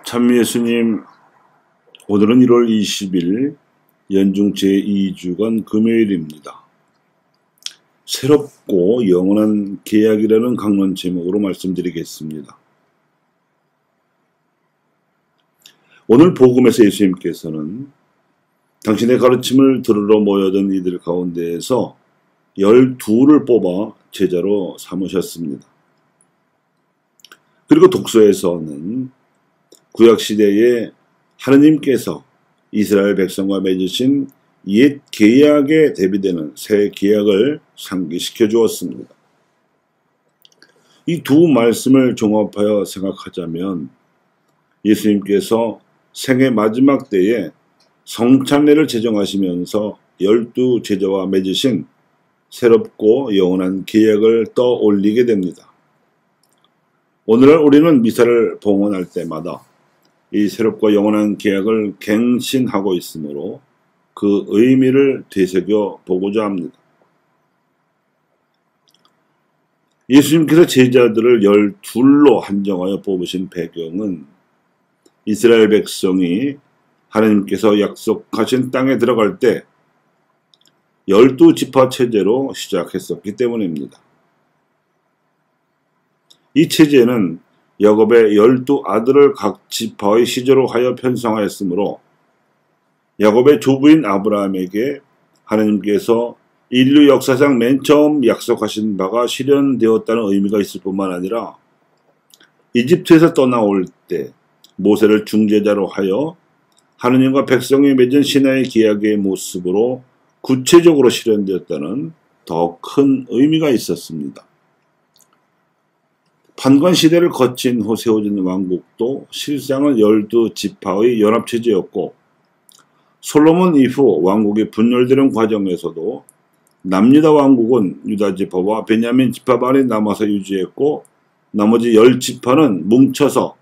참 예수님, 오늘은 1월 20일 연중 제2주간 금요일입니다. 새롭고 영원한 계약이라는 강론 제목으로 말씀드리겠습니다. 오늘 복음에서 예수님께서는 당신의 가르침을 들으러 모여든 이들 가운데에서 12를 뽑아 제자로 삼으셨습니다. 그리고 독서에서는 구약시대에 하느님께서 이스라엘 백성과 맺으신 옛 계약에 대비되는 새 계약을 상기시켜 주었습니다. 이 두 말씀을 종합하여 생각하자면 예수님께서 생애 마지막 때에 성찬례를 제정하시면서 12 제자와 맺으신 새롭고 영원한 계약을 떠올리게 됩니다. 오늘날 우리는 미사를 봉헌할 때마다 이 새롭고 영원한 계약을 갱신하고 있으므로 그 의미를 되새겨 보고자 합니다. 예수님께서 제자들을 12로 한정하여 뽑으신 배경은 이스라엘 백성이 하나님께서 약속하신 땅에 들어갈 때 12지파 체제로 시작했었기 때문입니다. 이 체제는 야곱의 12 아들을 각 지파의 시조로 하여 편성하였으므로 야곱의 조부인 아브라함에게 하나님께서 인류 역사상 맨 처음 약속하신 바가 실현되었다는 의미가 있을 뿐만 아니라 이집트에서 떠나올 때 모세를 중재자로 하여 하느님과 백성이 맺은 신화의 계약의 모습으로 구체적으로 실현되었다는 더 큰 의미가 있었습니다. 판관 시대를 거친 후 세워진 왕국도 실상은 12지파의 연합체제였고 솔로몬 이후 왕국이 분열되는 과정에서도 남유다 왕국은 유다 지파와 베냐민 지파만이 남아서 유지했고 나머지 10지파는 뭉쳐서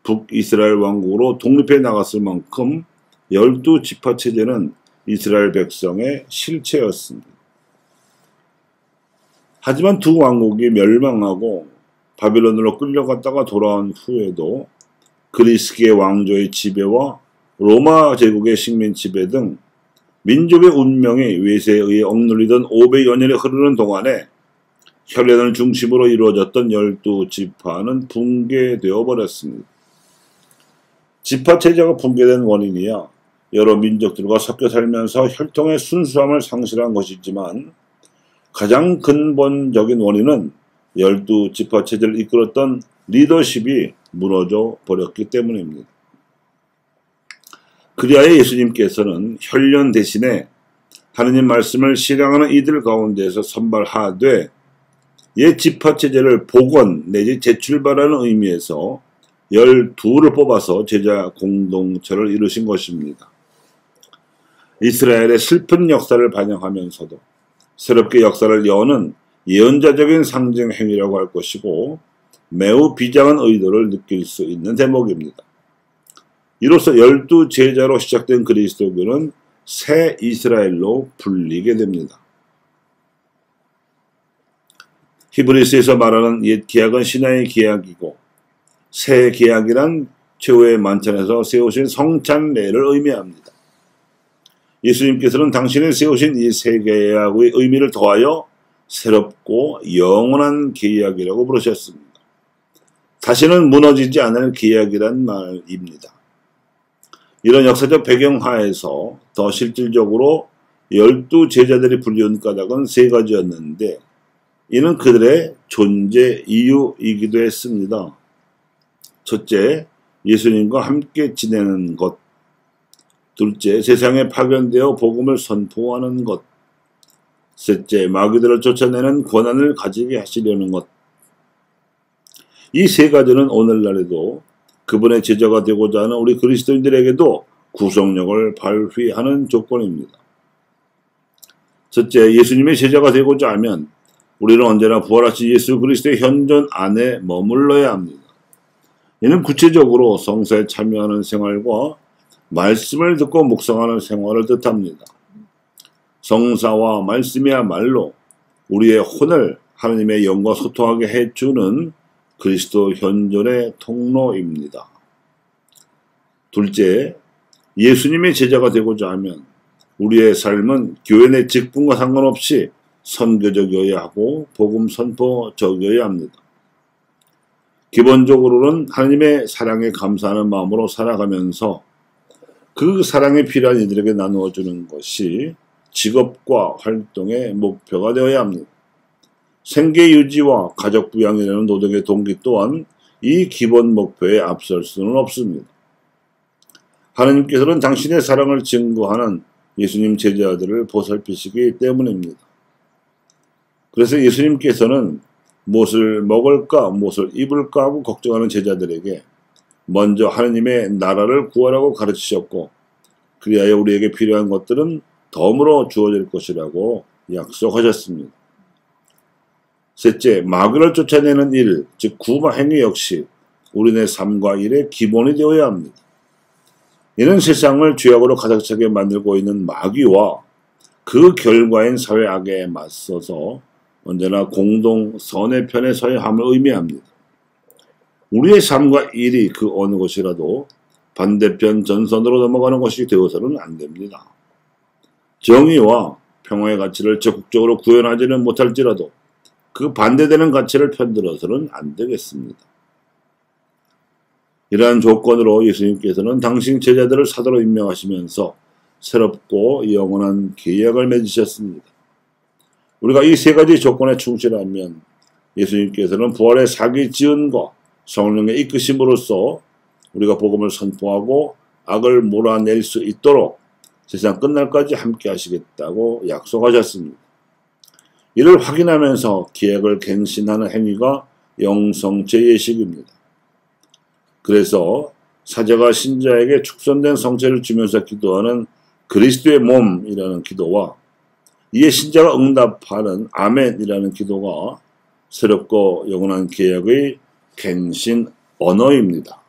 북이스라엘 왕국으로 독립해 나갔을 만큼 12지파 체제는 이스라엘 백성의 실체였습니다. 하지만 두 왕국이 멸망하고 바빌론으로 끌려갔다가 돌아온 후에도 그리스계 왕조의 지배와 로마 제국의 식민 지배 등 민족의 운명이 외세에 의해 억눌리던 500여 년이 흐르는 동안에 혈연을 중심으로 이루어졌던 12지파는 붕괴되어 버렸습니다. 지파체제가 붕괴된 원인이야 여러 민족들과 섞여 살면서 혈통의 순수함을 상실한 것이지만 가장 근본적인 원인은 12지파체제를 이끌었던 리더십이 무너져 버렸기 때문입니다. 그리하여 예수님께서는 혈연 대신에 하느님 말씀을 실행하는 이들 가운데에서 선발하되 옛 지파체제를 복원 내지 재출발하는 의미에서 12를 뽑아서 제자 공동체를 이루신 것입니다. 이스라엘의 슬픈 역사를 반영하면서도 새롭게 역사를 여는 예언자적인 상징 행위라고 할 것이고 매우 비장한 의도를 느낄 수 있는 대목입니다. 이로써 12 제자로 시작된 그리스도교는 새 이스라엘로 불리게 됩니다. 히브리서에서 말하는 옛 계약은 신화의 계약이고 새 계약이란 최후의 만찬에서 세우신 성찬례를 의미합니다. 예수님께서는 당신이 세우신 이 새 계약의 의미를 더하여 새롭고 영원한 계약이라고 부르셨습니다. 다시는 무너지지 않을 계약이란 말입니다. 이런 역사적 배경 하에서 더 실질적으로 12 제자들이 불리운 까닭은 세 가지였는데 이는 그들의 존재 이유이기도 했습니다. 첫째, 예수님과 함께 지내는 것. 둘째, 세상에 파견되어 복음을 선포하는 것. 셋째, 마귀들을 쫓아내는 권한을 가지게 하시려는 것. 이 세 가지는 오늘날에도 그분의 제자가 되고자 하는 우리 그리스도인들에게도 구속력을 발휘하는 조건입니다. 첫째, 예수님의 제자가 되고자 하면 우리는 언제나 부활하신 예수 그리스도의 현존 안에 머물러야 합니다. 이는 구체적으로 성사에 참여하는 생활과 말씀을 듣고 묵상하는 생활을 뜻합니다. 성사와 말씀이야말로 우리의 혼을 하나님의 영과 소통하게 해주는 그리스도 현존의 통로입니다. 둘째, 예수님의 제자가 되고자 하면 우리의 삶은 교회 내 직분과 상관없이 선교적이어야 하고 복음 선포적이어야 합니다. 기본적으로는 하나님의 사랑에 감사하는 마음으로 살아가면서 그 사랑이 필요한 이들에게 나누어주는 것이 직업과 활동의 목표가 되어야 합니다. 생계 유지와 가족 부양이라는 노동의 동기 또한 이 기본 목표에 앞설 수는 없습니다. 하나님께서는 당신의 사랑을 증거하는 예수님 제자들을 보살피시기 때문입니다. 그래서 예수님께서는 무엇을 먹을까, 무엇을 입을까 하고 걱정하는 제자들에게 먼저 하나님의 나라를 구하라고 가르치셨고, 그리하여 우리에게 필요한 것들은 덤으로 주어질 것이라고 약속하셨습니다. 셋째, 마귀를 쫓아내는 일, 즉 구마 행위 역시 우리네 삶과 일의 기본이 되어야 합니다. 이는 세상을 죄악으로 가득 차게 만들고 있는 마귀와 그 결과인 사회악에 맞서서 언제나 공동 선의 편에 서야 함을 의미합니다. 우리의 삶과 일이 그 어느 것이라도 반대편 전선으로 넘어가는 것이 되어서는 안 됩니다. 정의와 평화의 가치를 적극적으로 구현하지는 못할지라도 그 반대되는 가치를 편들어서는 안 되겠습니다. 이러한 조건으로 예수님께서는 당신 제자들을 사도로 임명하시면서 새롭고 영원한 계약을 맺으셨습니다. 우리가 이 세 가지 조건에 충실하면 예수님께서는 부활의 사기 지은과 성령의 이끄심으로써 우리가 복음을 선포하고 악을 몰아낼 수 있도록 세상 끝날까지 함께 하시겠다고 약속하셨습니다. 이를 확인하면서 계획을 갱신하는 행위가 영성체 예식입니다. 그래서 사제가 신자에게 축선된 성체를 주면서 기도하는 그리스도의 몸이라는 기도와 이에 신자가 응답하는 아멘이라는 기도가 새롭고 영원한 계약의 갱신 언어입니다.